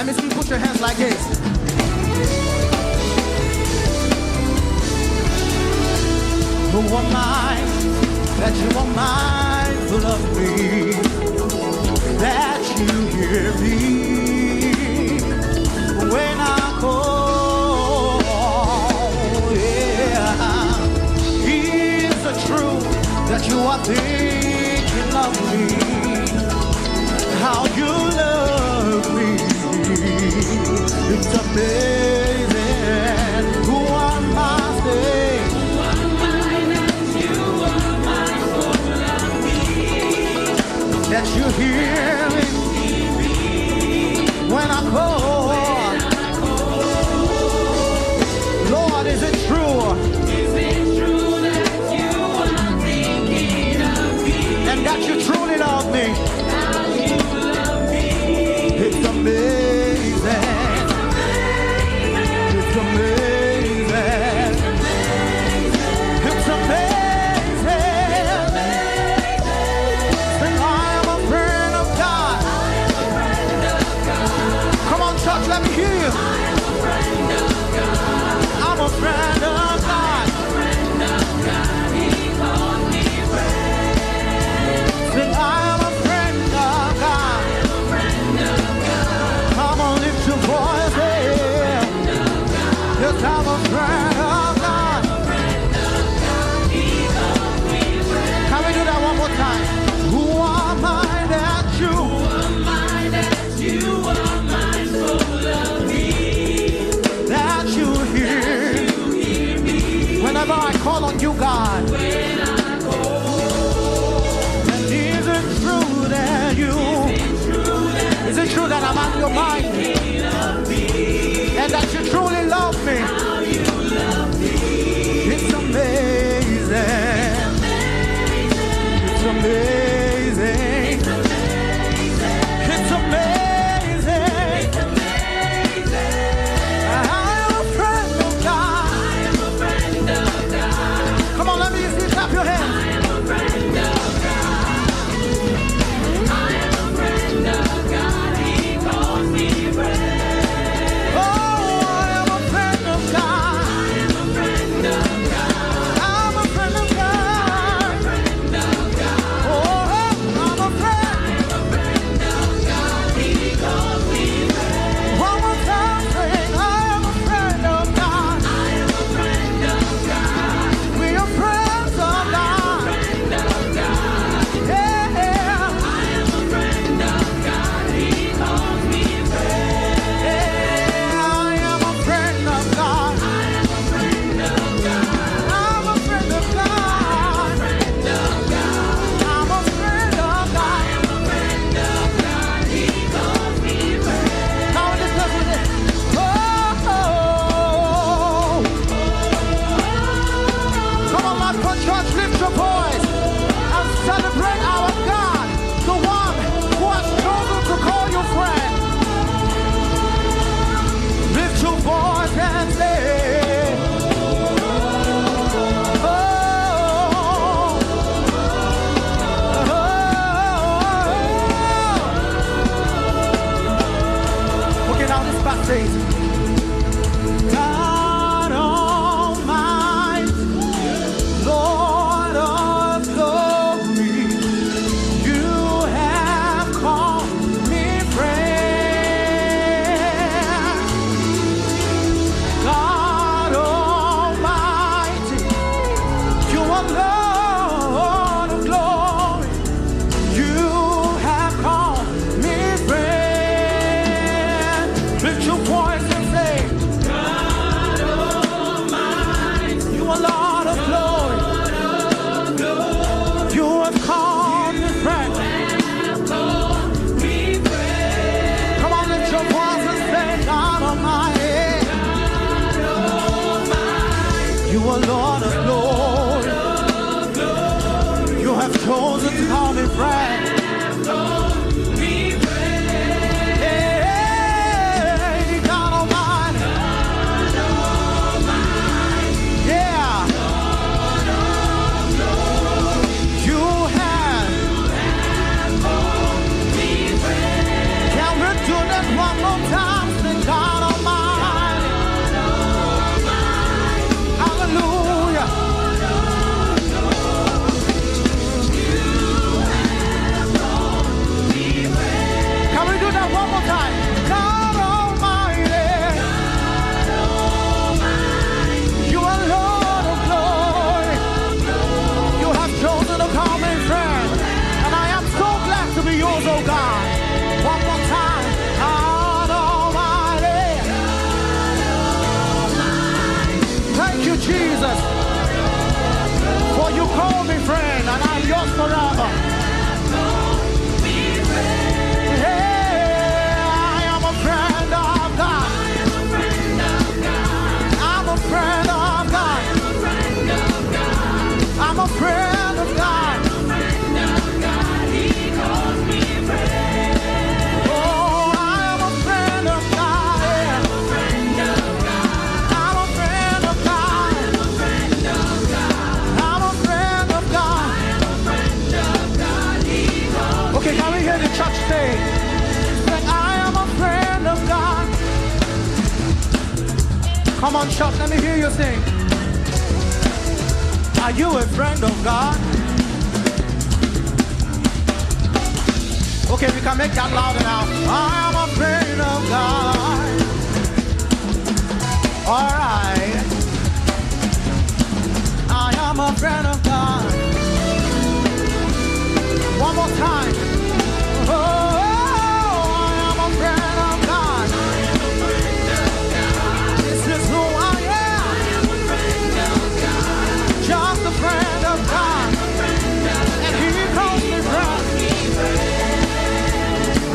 Let me see you put your hands like this. Who am I that you are mindful of me, that you hear me when I call? Yeah, is it true that you are thinking of me, how you love me? It's amazing. Who am I? That you hear me when I call. Lord, is it true? Is it true that you are thinking of me? And that you truly love me? How you love me? It's amazing. It's amazing. It's amazing. Let me hear you. I am a friend of God. I'm a friend of God. I'm a friend of God. He calls me friend. Then I am a friend of God. I am a friend of God. Come on, lift your voice. Yes, I'm a friend of God. I'm a friend of God. He calls me friend. Can we do that one more time? Who am I that you? Who am I that you are? Whenever I call on you, God. When I call. And is it true that you? Is it true that I'm on your mind? And that you truly love me? How you love me? It's amazing. It's amazing. It's amazing. It's amazing. Clap your hands. I am a friend of God. I am a friend of God. He calls me friend. Oh, I am a friend of God. I am a friend of God. I'm a friend of God. I'm a friend of God. Oh, I'm a friend. I am a friend of God. He calls me friend. One more time, saying, I am a friend of God. I am a friend of God. We are friends. God Almighty, Lord of glory, you have called me friend. God Almighty, you are Lord of glory, you have called me friend. Lift your voice. Come on, church, let me hear you sing. Are you a friend of God? Okay, we can make that louder now. I'm a friend of God. All right. I am a friend of God. One more time. Oh, I am a friend of God. This is who I am. Just a friend of God. And He calls me friend.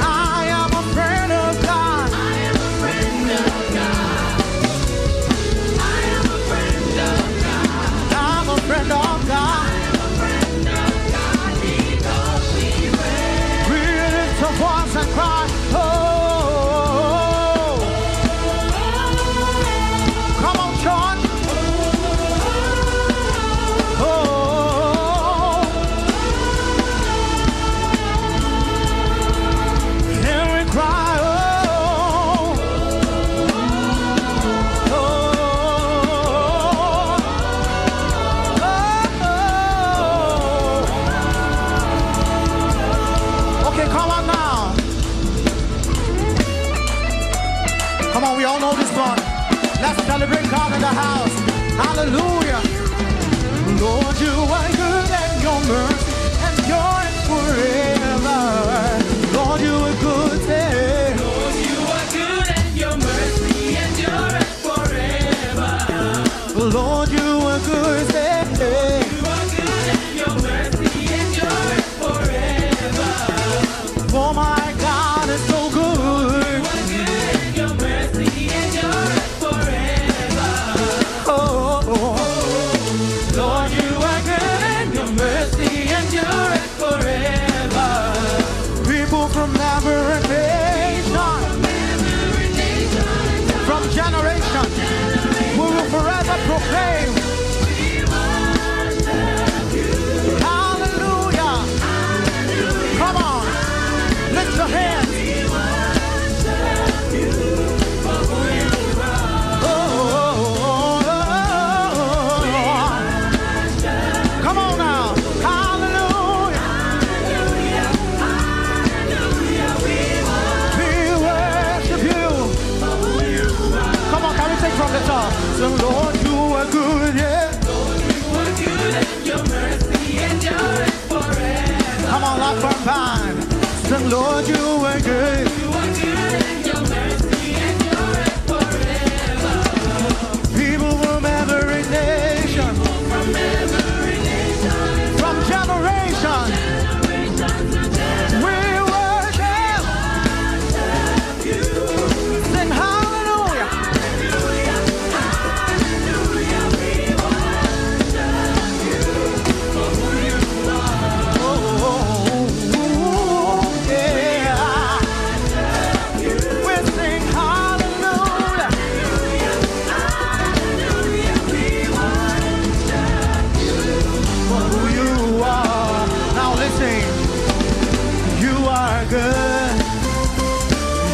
I am a friend of God. I'm a friend of God. We lift our voice and cry, oh. Come on, John. Oh. Here we cry, oh. Oh. Okay, come on now. Come on, we all know this one. Let's celebrate God in the house. Hallelujah. Lord, you are good and your mercy endures forever. Lord, you are good. Lord, you are good and your mercy endureth forever. Lord, you are good. You are good and your mercy endureth forever. Oh my God, it's so good. You are good and your mercy endureth forever. Oh, Lord, you are good and your mercy endureth forever. people from every nation, from generation, we will forever proclaim. Hallelujah. Come on, lift your hands. Oh, come on now. Hallelujah. We worship you. Come on, can we take from the top? So Lord, you are good, yeah. You are good and your mercy endureth forever. Come on, love from band. Sing, Lord, you are good. You are good and your mercy endureth forever. People from every nation, From every nation, from generation, we worship. Sing hallelujah. Oh, yeah. We sing hallelujah. For who you are. Now listen. You are good.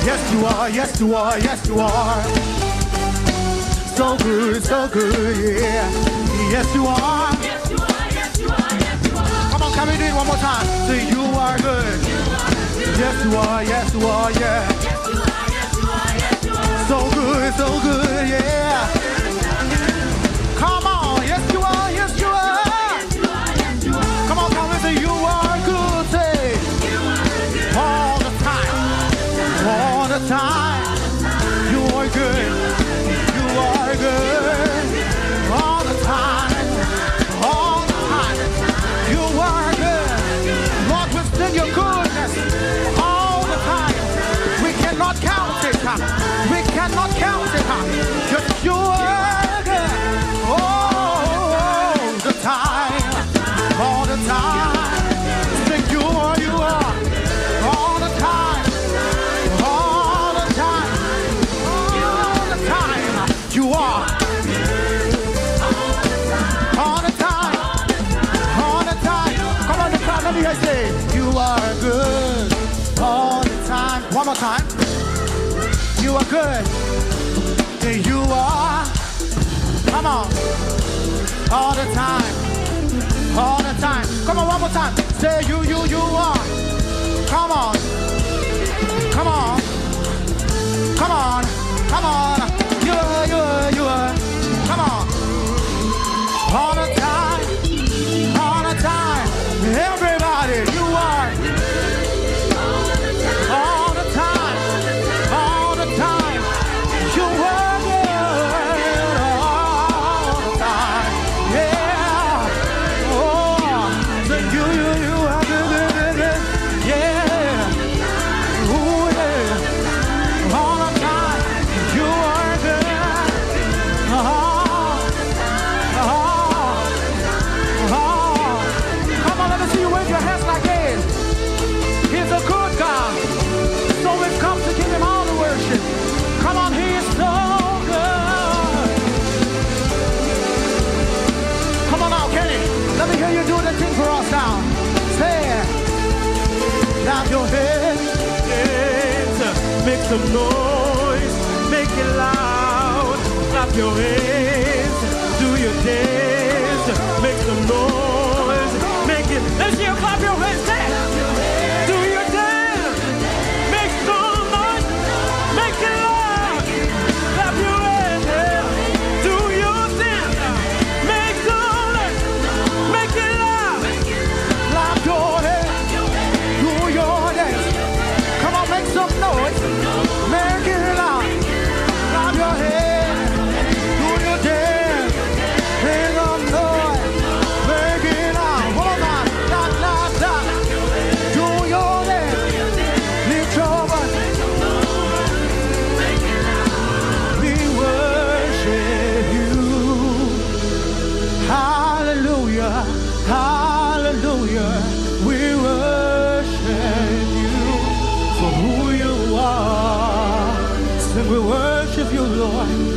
Yes, you are. Yes, you are. Yes, you are. So good, yeah. Yes, you are. Yes, you are, yes, you are, yes, you are. Come on, can we do it one more time? Say, you are good. Yes, you are. Yes, you are. Yeah. Yes, you are, yes, you are, yes, you are. So good, yeah. Come on. Yes, you are. Yes, you are. Yes, you are, yes, you are. Come on, come and say, you are good. Say, You are good all the time. All the time. You are good. You are good. All the time. All the time. You are good. Lord, we sing your goodness all the time. We cannot count it. We cannot count it. Just you are good. All the time. All the time. Sing you are. All the time. All the time. All the time. You are. All the time. All the time. Come on, the crowd, let me hear you say, you are good all the time. One more time. You are good. You are Come on. All the time. All the time. Come on, one more time. Say you are. Come on. Come on. Come on. Come on. You are. Come on. All the time. All the time. Everybody, you are. All the time. All the time. You are good all the time. Yeah. Oh, so you are good. Yeah. Ooh, yeah. All the time. You are good. Come on, let me see you wave your hands like this. He's a good God. So we've come to give him all the worship. Come on, he is so good. Come on now, Kenny. Let me hear you do the thing for us now. Say it. Clap your hands. Make some noise. Make it loud. Clap your hands. Do your dance. Make some noise. Make it. Let's hear you clap your hands. Do your dance. Make some noise. Make it loud. Clap your hands. Do your dance. Make some noise. Make it loud. Clap your hands. Do your dance. Come on, make some noise. Make it loud. Clap your hands. Do your dance. Make some noise. Make it loud. One more time. Clap, clap, clap. Do your dance. Lift your voice. We worship you. Hallelujah. Hallelujah. We worship you for who you are. So we worship you, Lord.